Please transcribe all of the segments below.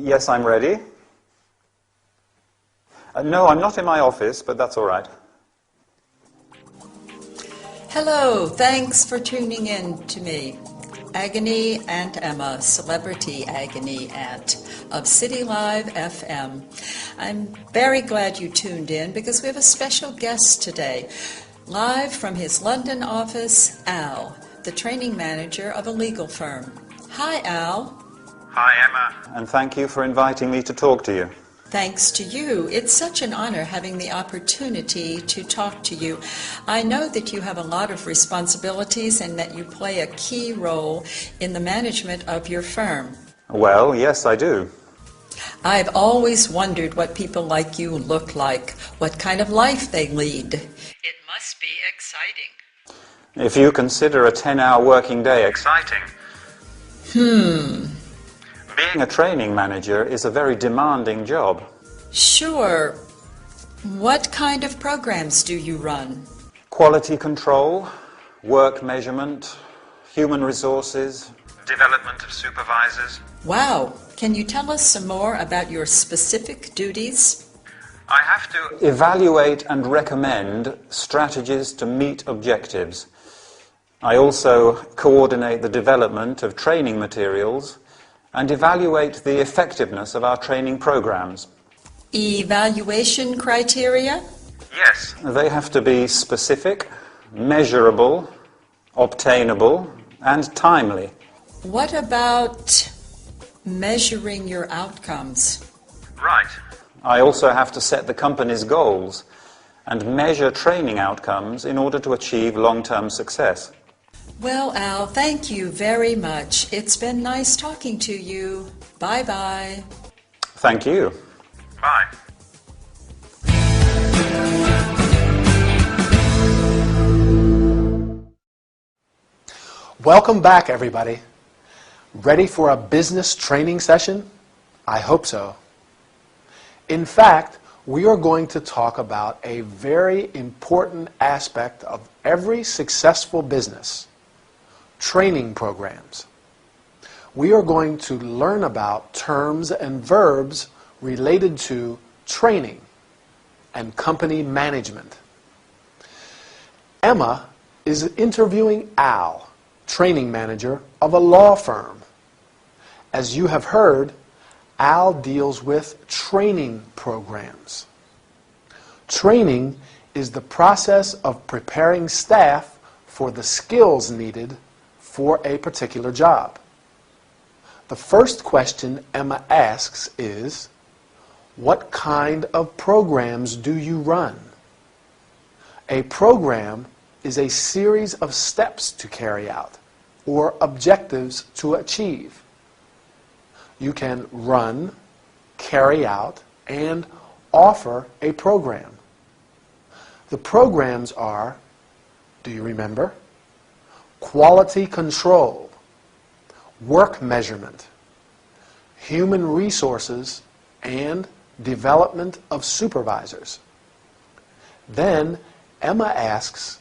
Yes, I'm ready. No, I'm not in my office, but that's all right. Hello, thanks for tuning in to me. Agony Aunt Emma, celebrity agony aunt of City Live FM. I'm very glad you tuned in because we have a special guest today. Live from his London office, Al, the training manager of a legal firm. Hi, Al. Hi, Emma. And thank you for inviting me to talk to you. Thanks to you. It's such an honor having the opportunity to talk to you. I know that you have a lot of responsibilities and that you play a key role in the management of your firm. Well, yes, I do. I've always wondered what people like you look like, what kind of life they lead. It must be exciting. If you consider a 10-hour working day exciting. Being a training manager is a very demanding job. Sure. What kind of programs do you run? Quality control, work measurement, human resources, development of supervisors. Wow. Can you tell us some more about your specific duties? I have to evaluate and recommend strategies to meet objectives. I also coordinate the development of training materials and evaluate the effectiveness of our training programs. Evaluation criteria? Yes. They have to be specific, measurable, obtainable, and timely. What about measuring your outcomes? Right. I also have to set the company's goals and measure training outcomes in order to achieve long-term success. Well, Al, thank you very much. It's been nice talking to you. Bye-bye. Thank you. Bye. Welcome back, everybody. Ready for a business training session? I hope so. In fact, we are going to talk about a very important aspect of every successful business: training programs. We are going to learn about terms and verbs related to training and company management. Emma is interviewing Al, training manager of a law firm. As you have heard, Al deals with training programs. Training is the process of preparing staff for the skills needed for a particular job. The first question Emma asks is, what kind of programs do you run? A program is a series of steps to carry out or objectives to achieve. You can run, carry out, and offer a program. The programs are, do you remember? Quality control, work measurement, human resources, and development of supervisors. Then Emma asks,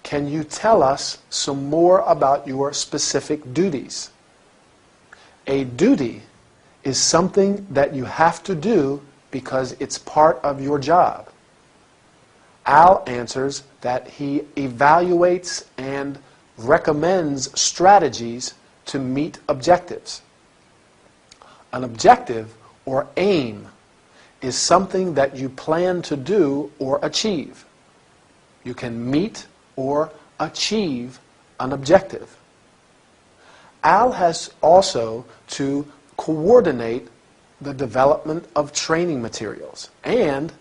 can you tell us some more about your specific duties? A duty is something that you have to do because it's part of your job. Al answers that he evaluates and recommends strategies to meet objectives. An objective, or aim, is something that you plan to do or achieve. You can meet or achieve an objective. Al has also to coordinate the development of training materials and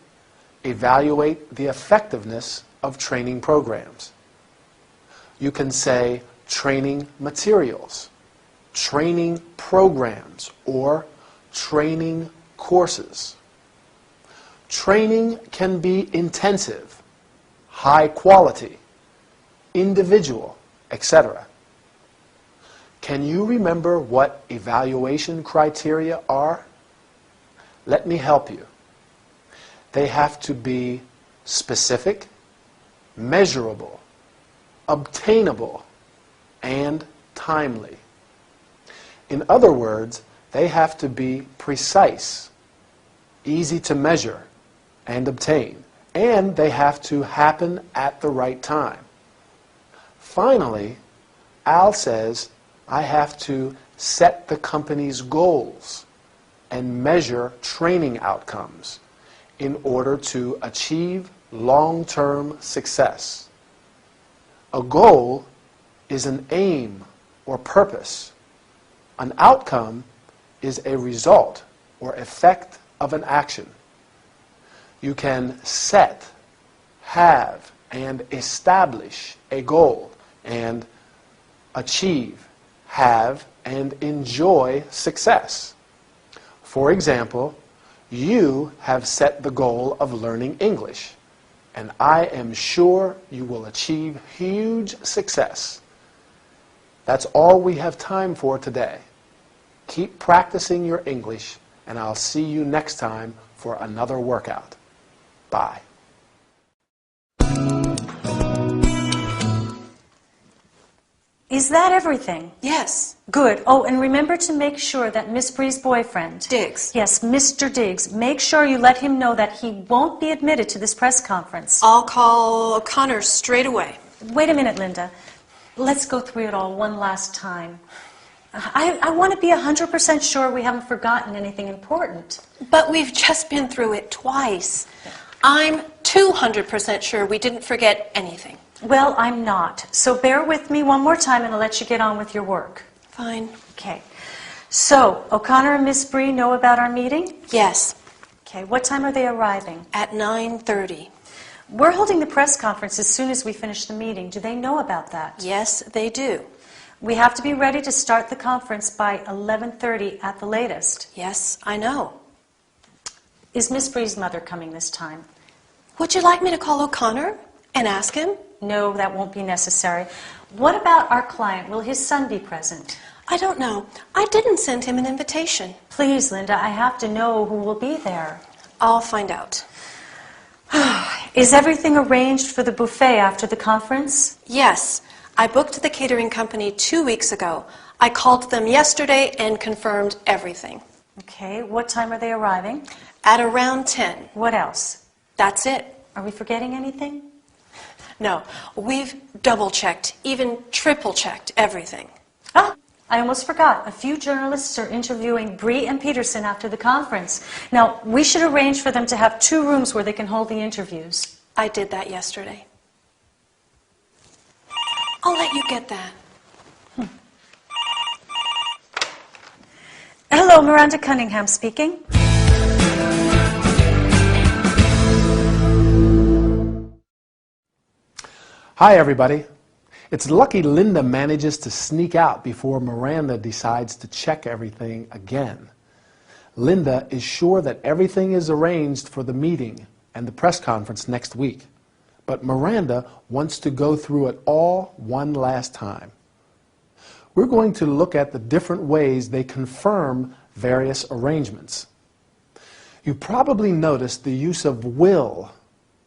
evaluate the effectiveness of training programs. You can say training materials, training programs, or training courses. Training can be intensive, high quality, individual, etc. Can you remember what evaluation criteria are? Let me help you. They have to be specific, measurable, obtainable, and timely. In other words, They have to be precise, easy to measure and obtain, and they have to happen at the right time. Finally, Al says, I have to set the company's goals and measure training outcomes in order to achieve long-term success. A goal is an aim or purpose. An outcome is a result or effect of an action. You can set, have, and establish a goal and achieve, have, and enjoy success. For example, you have set the goal of learning English, and I am sure you will achieve huge success. That's all we have time for today. Keep practicing your English, and I'll see you next time for another workout. Bye. Is that everything? Yes. Good. Oh, and remember to make sure that Miss Bree's boyfriend... Diggs. Yes, Mr. Diggs. Make sure you let him know that he won't be admitted to this press conference. I'll call O'Connor straight away. Wait a minute, Linda. Let's go through it all one last time. I want to be 100% sure we haven't forgotten anything important. But we've just been through it twice. I'm 200% sure we didn't forget anything. Well, I'm not. So bear with me one more time and I'll let you get on with your work. Fine. Okay. So, O'Connor and Miss Bree know about our meeting? Yes. Okay, what time are they arriving? At 9:30. We're holding the press conference as soon as we finish the meeting. Do they know about that? Yes, they do. We have to be ready to start the conference by 11:30 at the latest. Yes, I know. Is Miss Bree's mother coming this time? Would you like me to call O'Connor and ask him? No, that won't be necessary. What about our client? Will his son be present? I don't know. I didn't send him an invitation. Please, Linda, I have to know who will be there. I'll find out. Is everything arranged for the buffet after the conference? Yes. I booked the catering company 2 weeks ago. I called them yesterday and confirmed everything. Okay, what time are they arriving? At around 10. What else? That's it. Are we forgetting anything? No, we've double-checked, even triple-checked everything. Ah, I almost forgot. A few journalists are interviewing Bree and Peterson after the conference. Now, we should arrange for them to have 2 rooms where they can hold the interviews. I did that yesterday. I'll let you get that. Hello, Miranda Cunningham speaking. Hi, everybody. It's lucky Linda manages to sneak out before Miranda decides to check everything again. Linda is sure that everything is arranged for the meeting and the press conference next week, but Miranda wants to go through it all one last time. We're going to look at the different ways they confirm various arrangements. You probably noticed the use of will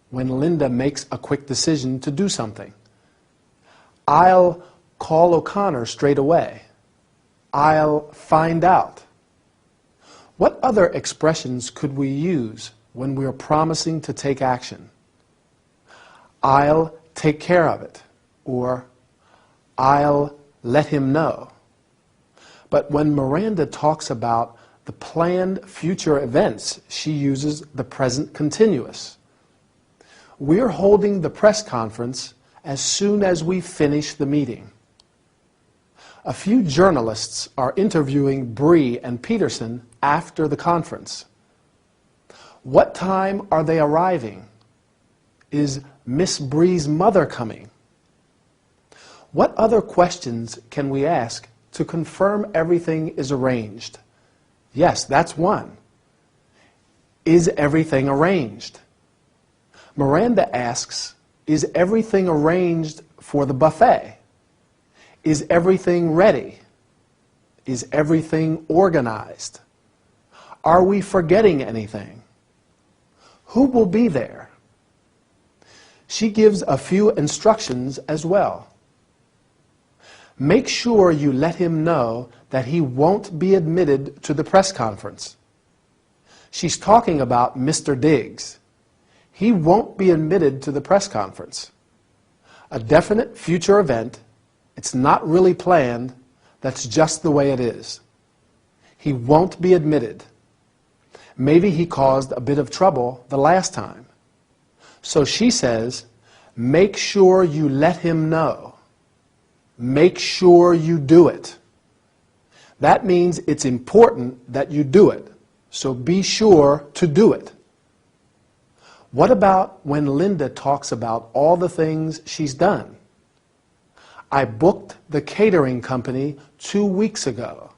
when Linda makes a quick decision to do something. I'll call O'Connor straight away. I'll find out. What other expressions could we use when we're promising to take action? I'll take care of it, or I'll let him know. But when Miranda talks about the planned future events, she uses the present continuous. We're holding the press conference as soon as we finish the meeting. A few journalists are interviewing Bree and Peterson after the conference. What time are they arriving? Is Miss Bree's mother coming? What other questions can we ask to confirm everything is arranged? Yes, that's one. Is everything arranged? Miranda asks, is everything arranged for the buffet? Is everything ready? Is everything organized? Are we forgetting anything? Who will be there? She gives a few instructions as well. Make sure you let him know that he won't be admitted to the press conference. She's talking about Mr. Diggs. He won't be admitted to the press conference. A definite future event. It's not really planned. That's just the way it is. He won't be admitted. Maybe he caused a bit of trouble the last time. So she says, make sure you let him know. Make sure you do it. That means it's important that you do it. So be sure to do it. What about when Linda talks about all the things she's done? I booked the catering company 2 weeks ago.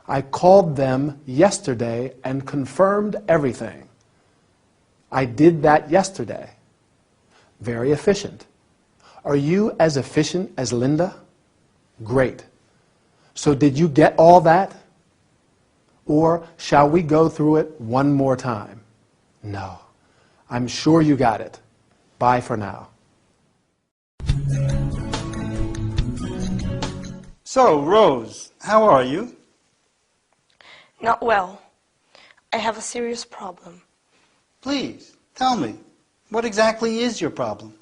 I called them yesterday and confirmed everything. I did that yesterday. Very efficient. Are you as efficient as Linda? Great. So did you get all that? Or shall we go through it one more time? No. I'm sure you got it. Bye for now. So, Rose, how are you? Not well. I have a serious problem. Please, tell me, what exactly is your problem?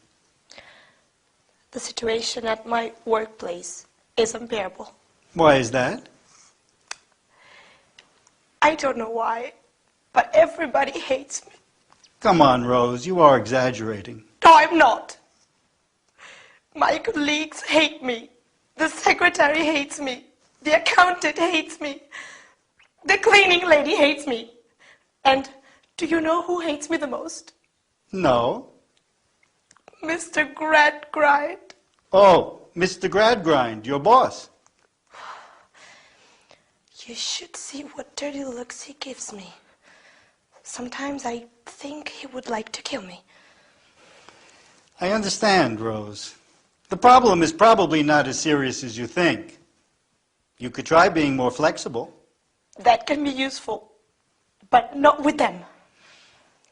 The situation at my workplace is unbearable. Why is that? I don't know why, but everybody hates me. Come on, Rose, you are exaggerating. No, I'm not. My colleagues hate me. The secretary hates me. The accountant hates me. The cleaning lady hates me. And do you know who hates me the most? No. Mr. Gradgrind. Oh, Mr. Gradgrind, your boss. You should see what dirty looks he gives me. Sometimes I think he would like to kill me. I understand, Rose. The problem is probably not as serious as you think. You could try being more flexible. That can be useful, but not with them.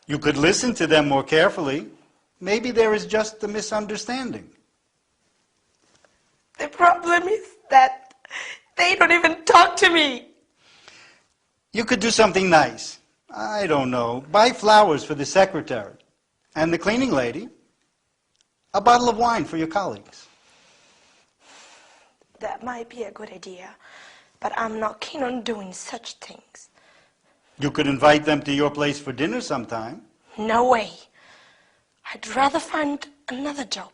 You could listen to them more carefully. Maybe there is just a misunderstanding. The problem is that they don't even talk to me. You could do something nice. I don't know. Buy flowers for the secretary. And the cleaning lady, a bottle of wine for your colleagues. That might be a good idea, but I'm not keen on doing such things. You could invite them to your place for dinner sometime. No way. I'd rather find another job.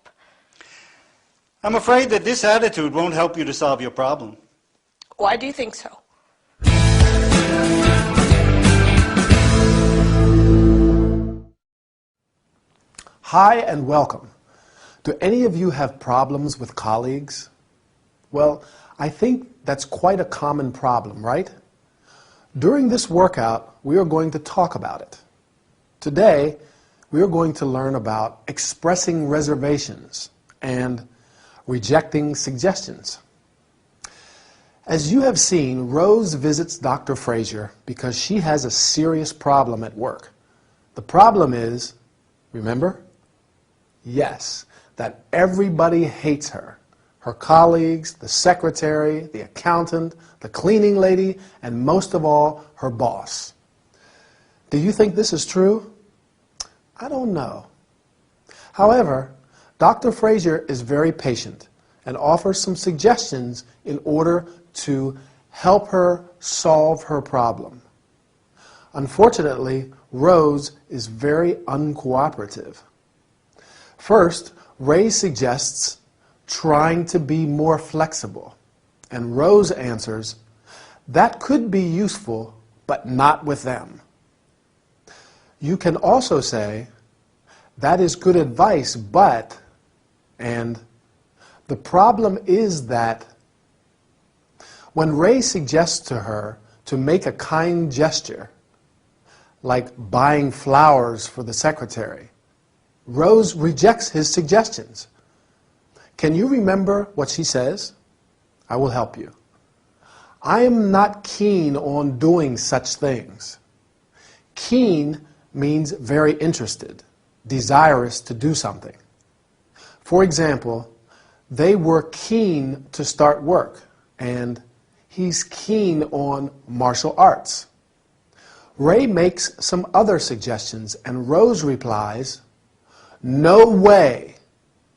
I'm afraid that this attitude won't help you to solve your problem. Why do you think so? Hi and welcome. Do any of you have problems with colleagues? Well, I think that's quite a common problem, right? During this workout, we are going to talk about it. Today, we are going to learn about expressing reservations and rejecting suggestions. As you have seen, Rose visits Dr. Fraser because she has a serious problem at work. The problem is, remember? Yes, that everybody hates her. Her colleagues, the secretary, the accountant, the cleaning lady, and most of all, her boss. Do you think this is true? I don't know. However, Dr. Fraser is very patient and offers some suggestions in order to help her solve her problem. Unfortunately, Rose is very uncooperative. First, Ray suggests trying to be more flexible, and Rose answers, that could be useful, but not with them. You can also say, that is good advice, but, and the problem is that. When Ray suggests to her to make a kind gesture, like buying flowers for the secretary, Rose rejects his suggestions. Can you remember what she says? I will help you. I am not keen on doing such things. Keen means very interested, desirous to do something. For example, They were keen to start work, and he's keen on martial arts. Ray makes some other suggestions, and Rose replies, "No way,"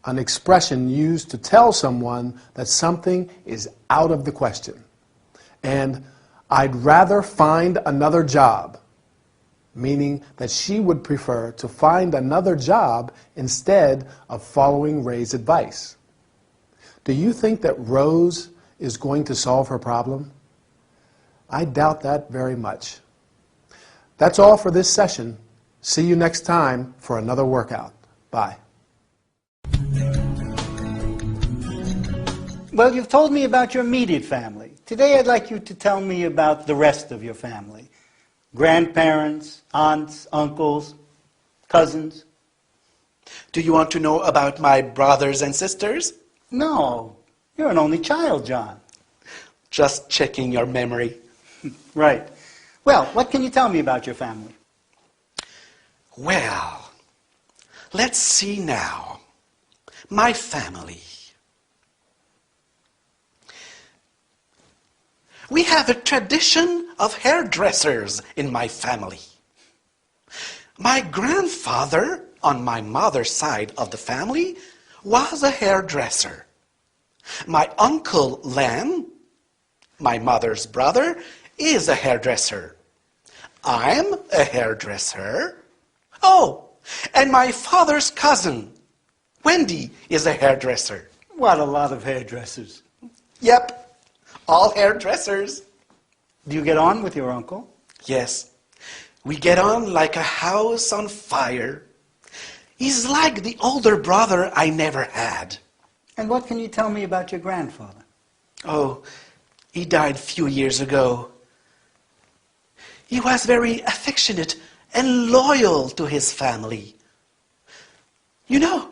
an expression used to tell someone that something is out of the question. And "I'd rather find another job," meaning that she would prefer to find another job instead of following Ray's advice. Do you think that Rose is going to solve her problem? I doubt that very much. That's all for this session. See you next time for another workout. Bye. Well, you've told me about your immediate family. Today I'd like you to tell me about the rest of your family. Grandparents, aunts, uncles, cousins. Do you want to know about my brothers and sisters? No, you're an only child, John. Just checking your memory. Right. Well, what can you tell me about your family? Well, let's see now. My family. We have a tradition of hairdressers in my family. My grandfather, on my mother's side of the family, was a hairdresser. My uncle Len, my mother's brother, is a hairdresser. I'm a hairdresser. Oh, and my father's cousin, Wendy, is a hairdresser. What a lot of hairdressers. Yep, all hairdressers. Do you get on with your uncle? Yes, we get on like a house on fire. He's like the older brother I never had. And what can you tell me about your grandfather? Oh, he died a few years ago. He was very affectionate and loyal to his family. You know,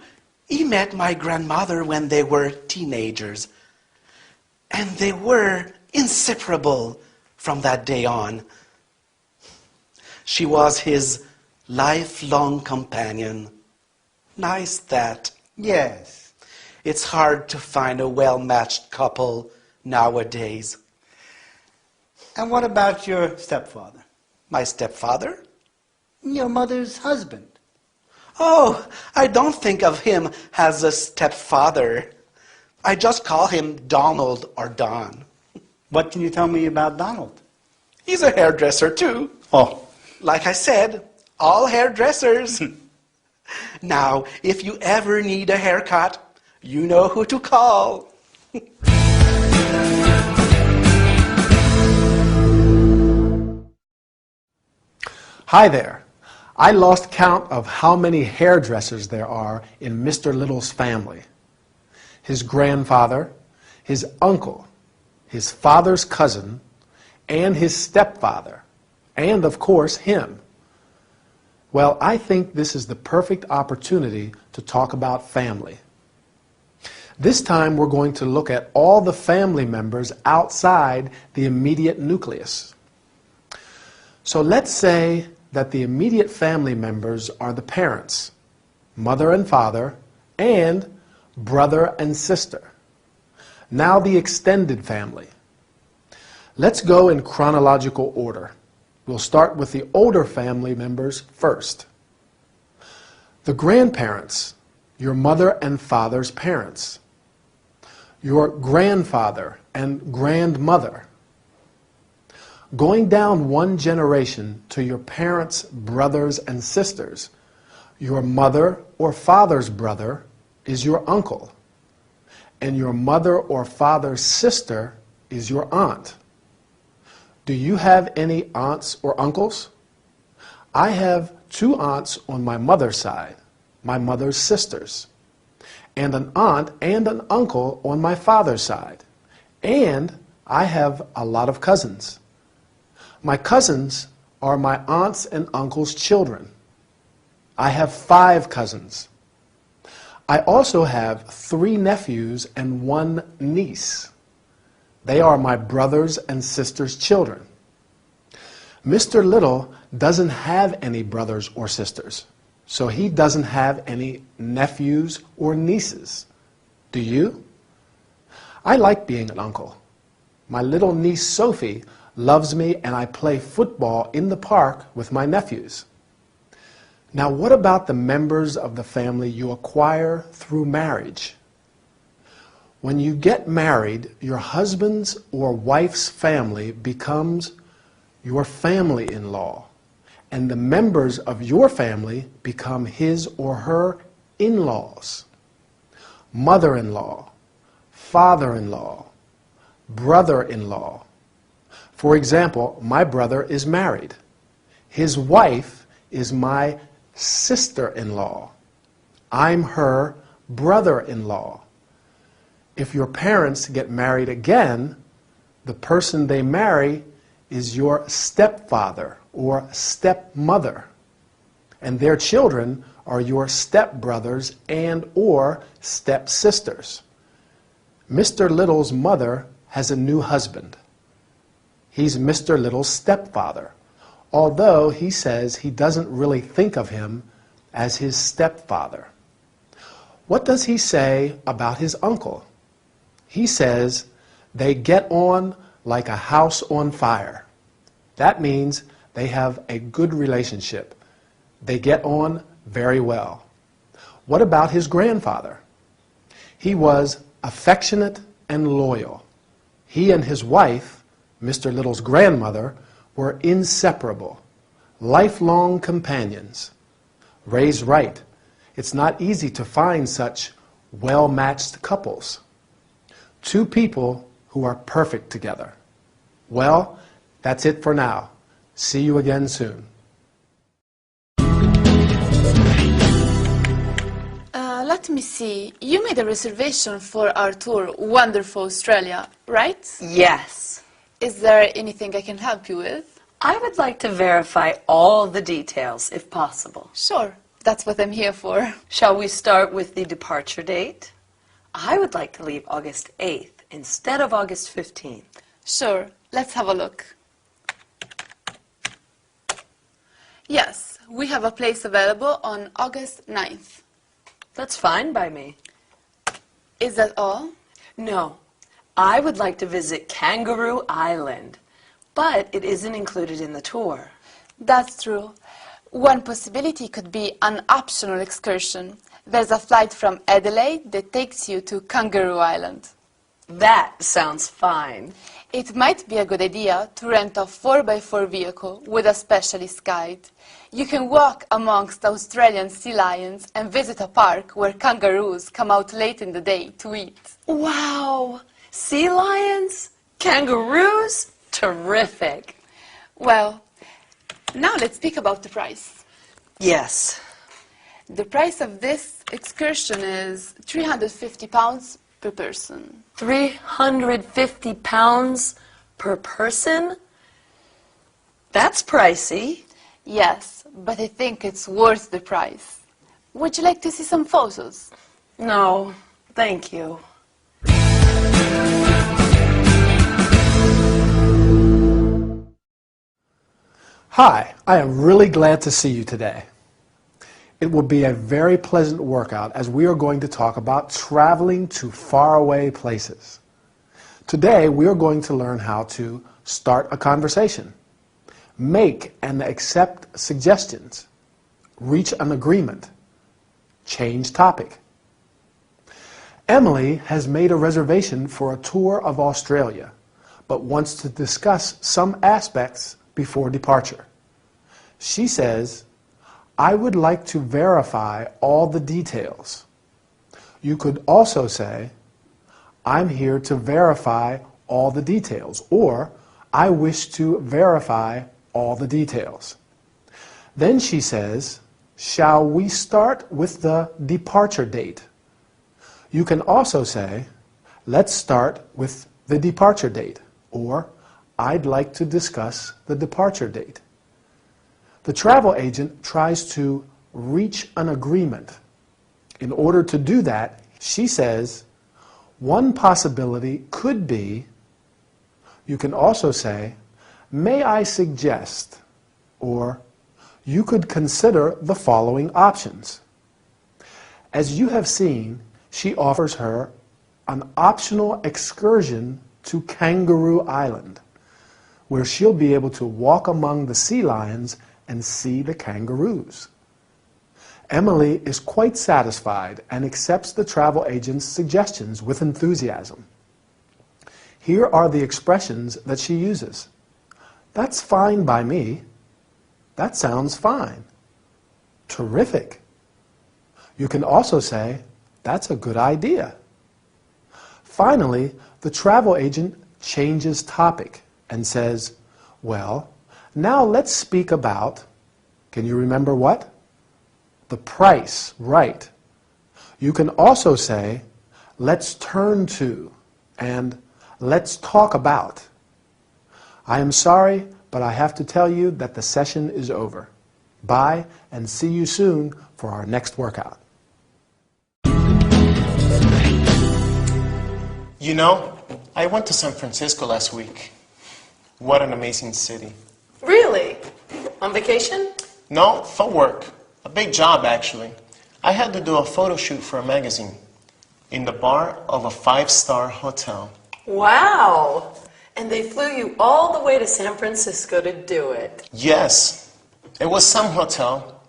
he met my grandmother when they were teenagers, and they were inseparable from that day on. She was his lifelong companion. Nice that. Yes. It's hard to find a well-matched couple nowadays. And what about your stepfather? My stepfather? Your mother's husband. Oh, I don't think of him as a stepfather. I just call him Donald or Don. What can you tell me about Donald? He's a hairdresser too. Oh. Like I said, all hairdressers. Now, if you ever need a haircut, you know who to call. Hi there. I lost count of how many hairdressers there are in Mr. Little's family. His grandfather, his uncle, his father's cousin, and his stepfather, and of course him. Well, I think this is the perfect opportunity to talk about family. This time we're going to look at all the family members outside the immediate nucleus. So let's say that the immediate family members are the parents, mother and father, and brother and sister. Now the extended family. Let's go in chronological order. We'll start with the older family members first. The grandparents, your mother and father's parents. Your grandfather and grandmother. Going down one generation to your parents' brothers and sisters, your mother or father's brother is your uncle, and your mother or father's sister is your aunt. Do you have any aunts or uncles? I have 2 aunts on my mother's side, my mother's sisters, and an aunt and an uncle on my father's side, and I have a lot of cousins. My cousins are my aunts and uncles' children. I have 5 cousins. I also have 3 nephews and 1 niece. They are my brothers and sisters' children. Mr. Little doesn't have any brothers or sisters, so he doesn't have any nephews or nieces. Do you? I like being an uncle. My little niece Sophie loves me and I play football in the park with my nephews. Now, what about the members of the family you acquire through marriage? When you get married, your husband's or wife's family becomes your family-in-law, and the members of your family become his or her in-laws. Mother-in-law, father-in-law, brother-in-law. For example, my brother is married. His wife is my sister-in-law. I'm her brother-in-law. If your parents get married again, the person they marry is your stepfather or stepmother, and their children are your stepbrothers and or stepsisters. Mr. Little's mother has a new husband. He's Mr. Little's stepfather, although he says he doesn't really think of him as his stepfather. What does he say about his uncle? He says they get on like a house on fire. That means they have a good relationship. They get on very well. What about his grandfather? He was affectionate and loyal. He and his wife, Mr. Little's grandmother, were inseparable, lifelong companions. Ray's right. It's not easy to find such well-matched couples. Two people who are perfect together. Well, that's it for now. See you again soon. Let me see. You made a reservation for our tour, Wonderful Australia, right? Yes. Is there anything I can help you with? I would like to verify all the details, if possible. Sure. That's what I'm here for. Shall we start with the departure date? I would like to leave August 8th instead of August 15th. Sure. Let's have a look. Yes, we have a place available on August 9th. That's fine by me. Is that all? No. I would like to visit Kangaroo Island, but it isn't included in the tour. That's true. One possibility could be an optional excursion. There's a flight from Adelaide that takes you to Kangaroo Island. That sounds fine. It might be a good idea to rent a 4x4 vehicle with a specialist guide. You can walk amongst Australian sea lions and visit a park where kangaroos come out late in the day to eat. Wow! Sea lions? Kangaroos? Terrific! Well, now let's speak about the price. Yes. The price of this excursion is £350 per person. 350 pounds per person? That's pricey. Yes, but I think it's worth the price. Would you like to see some photos? No, thank you. Hi, I am really glad to see you today. It will be a very pleasant workout as we are going to talk about traveling to faraway places. Today we are going to learn how to start a conversation, make and accept suggestions, reach an agreement, change topic. Emily has made a reservation for a tour of Australia, but wants to discuss some aspects before departure. She says, I would like to verify all the details. You could also say, I'm here to verify all the details, or I wish to verify all the details. Then she says, shall we start with the departure date? You can also say, let's start with the departure date, or I'd like to discuss the departure date. The travel agent tries to reach an agreement. In order to do that, she says, one possibility could be, you can also say, may I suggest, or you could consider the following options. As you have seen, she offers her an optional excursion to Kangaroo Island, where she'll be able to walk among the sea lions and see the kangaroos. Emily is quite satisfied and accepts the travel agent's suggestions with enthusiasm. Here are the expressions that she uses. That's fine by me. That sounds fine. Terrific. You can also say, that's a good idea. Finally, the travel agent changes topic and says, well, now let's speak about, can you remember what? The price, right. You can also say, let's turn to, and let's talk about. I am sorry, but I have to tell you that the session is over. Bye, and see you soon for our next workout. You know, I went to San Francisco last week. What an amazing city. Really? On vacation? No, for work. A big job, actually. I had to do a photo shoot for a magazine in the bar of a 5-star hotel. Wow! And they flew you all the way to San Francisco to do it. Yes. It was some hotel.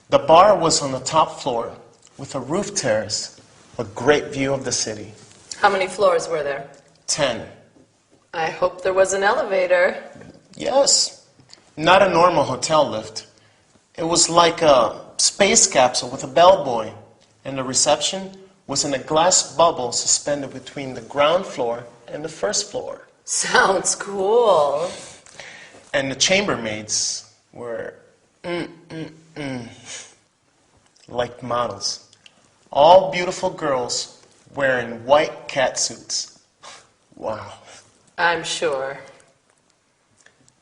The bar was on the top floor with a roof terrace, a great view of the city. How many floors were there? 10. I hope there was an elevator. Yes. Not a normal hotel lift. It was like a space capsule with a bellboy, and the reception was in a glass bubble suspended between the ground floor and the first floor. Sounds cool. And the chambermaids were like models. All beautiful girls wearing white catsuits. Wow. I'm sure.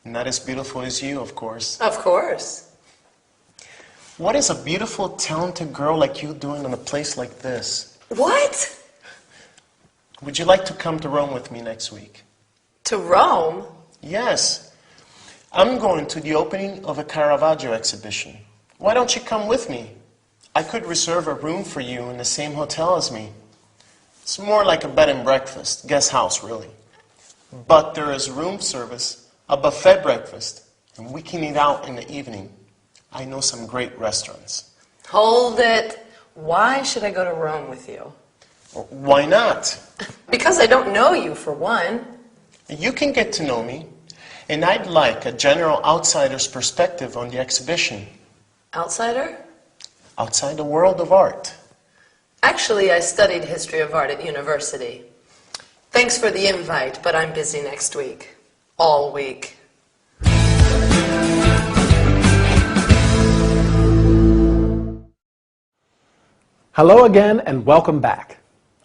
Not as beautiful as you, of course. Of course. What is a beautiful, talented girl like you doing in a place like this? What? Would you like to come to Rome with me next week? To Rome? Yes. I'm going to the opening of a Caravaggio exhibition. Why don't you come with me? I could reserve a room for you in the same hotel as me. It's more like a bed and breakfast, guest house really. But there is room service, a buffet breakfast, and we can eat out in the evening. I know some great restaurants. Hold it. Why should I go to Rome with you? Why not? Because I don't know you, for one. You can get to know me, and I'd like a general outsider's perspective on the exhibition. Outsider? Outside the world of art. Actually, I studied history of art at university. Thanks for the invite, but I'm busy next week. All week. Hello again and welcome back.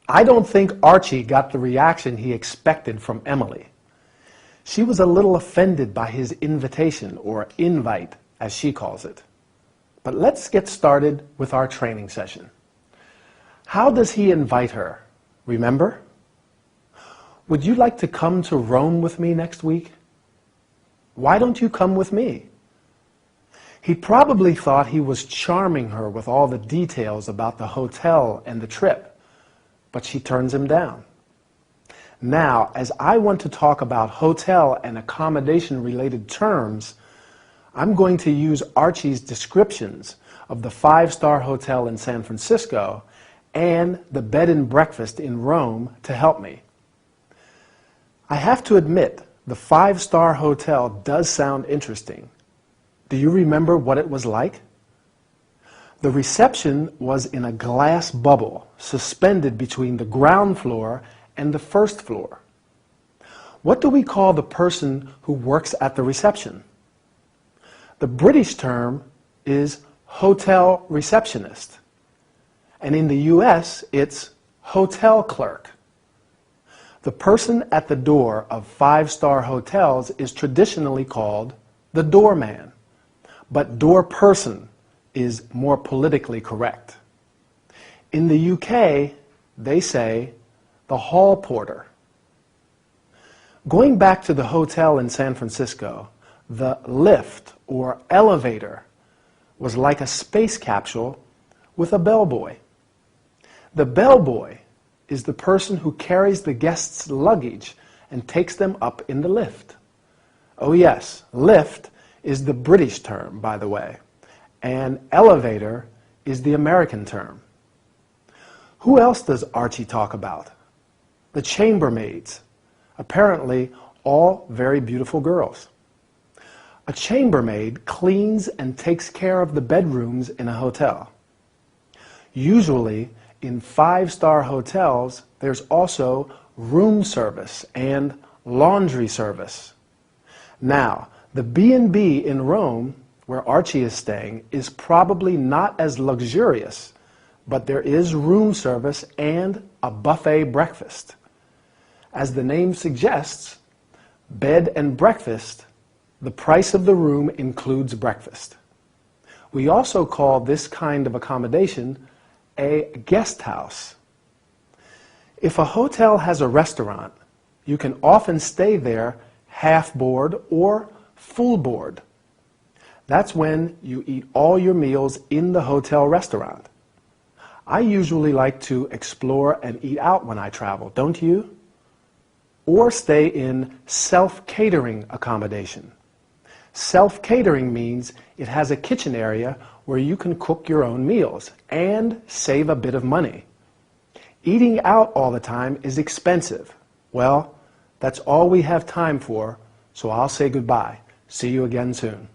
I don't think Archie got the reaction he expected from Emily. She was a little offended by his invitation, or invite, as she calls it. But let's get started with our training session. How does he invite her? Remember? Would you like to come to Rome with me next week? Why don't you come with me? He probably thought he was charming her with all the details about the hotel and the trip, but she turns him down. Now, as I want to talk about hotel and accommodation-related terms, I'm going to use Archie's descriptions of the 5-star hotel in San Francisco and the bed and breakfast in Rome to help me. I have to admit, the 5-star hotel does sound interesting. Do you remember what it was like? The reception was in a glass bubble suspended between the ground floor and the first floor. What do we call the person who works at the reception? The British term is hotel receptionist, and in the US it's hotel clerk. The person at the door of 5-star hotels is traditionally called the doorman, but door person is more politically correct. In the UK, they say the hall porter. Going back to the hotel in San Francisco, the lift or elevator was like a space capsule with a bellboy. The bellboy is the person who carries the guest's luggage and takes them up in the lift. Oh yes, lift is the British term, by the way, and elevator is the American term. Who else does Archie talk about? The chambermaids, apparently all very beautiful girls. A chambermaid cleans and takes care of the bedrooms in a hotel. Usually, in 5-star hotels, there's also room service and laundry service. Now, the B&B in Rome, where Archie is staying, is probably not as luxurious, but there is room service and a buffet breakfast. As the name suggests, bed and breakfast, the price of the room includes breakfast. We also call this kind of accommodation a guest house. If a hotel has a restaurant, you can often stay there half board or full board. That's when you eat all your meals in the hotel restaurant. I usually like to explore and eat out when I travel, don't you? Or stay in self-catering accommodation. Self-catering means it has a kitchen area where you can cook your own meals and save a bit of money. Eating out all the time is expensive. Well, that's all we have time for, so I'll say goodbye. See you again soon.